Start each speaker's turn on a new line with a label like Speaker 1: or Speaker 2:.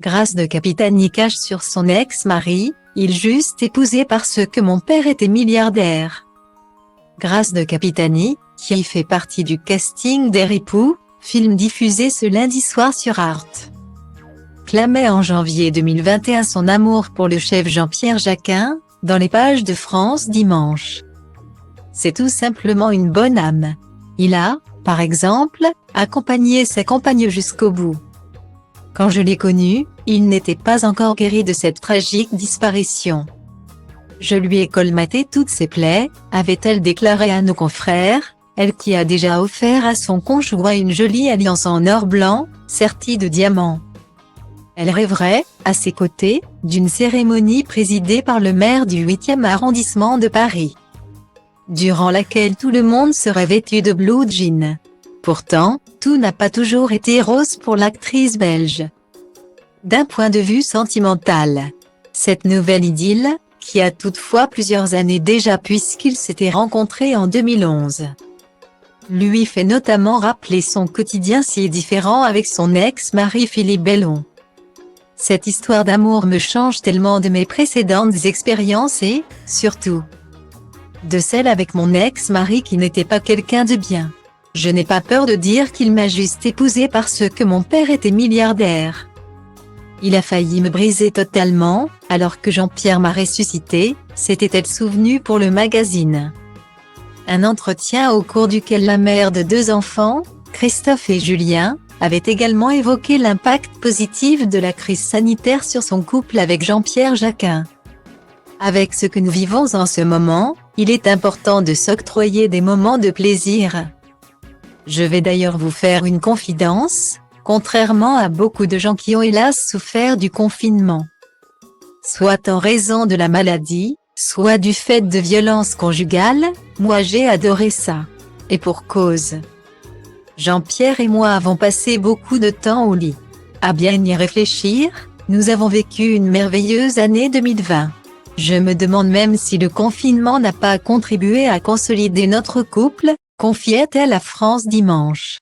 Speaker 1: Grâce de Capitani cache sur son ex-mari, il juste épousé parce que mon père était milliardaire. Grâce de Capitani, qui fait partie du casting des Ripoux, film diffusé ce lundi soir sur Arte. Clamait en janvier 2021 son amour pour le chef Jean-Pierre Jacquin, dans les pages de France Dimanche. C'est tout simplement une bonne âme. Il a, par exemple, accompagné sa compagne jusqu'au bout. Quand je l'ai connu, il n'était pas encore guéri de cette tragique disparition. Je lui ai colmaté toutes ses plaies, avait-elle déclaré à nos confrères, elle qui a déjà offert à son conjoint une jolie alliance en or blanc, sertie de diamants. Elle rêverait, à ses côtés, d'une cérémonie présidée par le maire du 8e arrondissement de Paris, durant laquelle tout le monde serait vêtu de blue jean. Pourtant, tout n'a pas toujours été rose pour l'actrice belge. D'un point de vue sentimental, cette nouvelle idylle, qui a toutefois plusieurs années déjà puisqu'ils s'étaient rencontrés en 2011, lui fait notamment rappeler son quotidien si différent avec son ex-mari Philippe Bellon. Cette histoire d'amour me change tellement de mes précédentes expériences et, surtout, de celle avec mon ex-mari qui n'était pas quelqu'un de bien. Je n'ai pas peur de dire qu'il m'a juste épousée parce que mon père était milliardaire. Il a failli me briser totalement, alors que Jean-Pierre m'a ressuscité, s'était-elle souvenue pour le magazine. Un entretien au cours duquel la mère de 2 enfants, Christophe et Julien, avait également évoqué l'impact positif de la crise sanitaire sur son couple avec Jean-Pierre Jacquin. Avec ce que nous vivons en ce moment, il est important de s'octroyer des moments de plaisir. Je vais d'ailleurs vous faire une confidence, contrairement à beaucoup de gens qui ont hélas souffert du confinement, soit en raison de la maladie, soit du fait de violences conjugales, moi j'ai adoré ça. Et pour cause. Jean-Pierre et moi avons passé beaucoup de temps au lit. À bien y réfléchir, nous avons vécu une merveilleuse année 2020. Je me demande même si le confinement n'a pas contribué à consolider notre couple, confiait-elle à France Dimanche.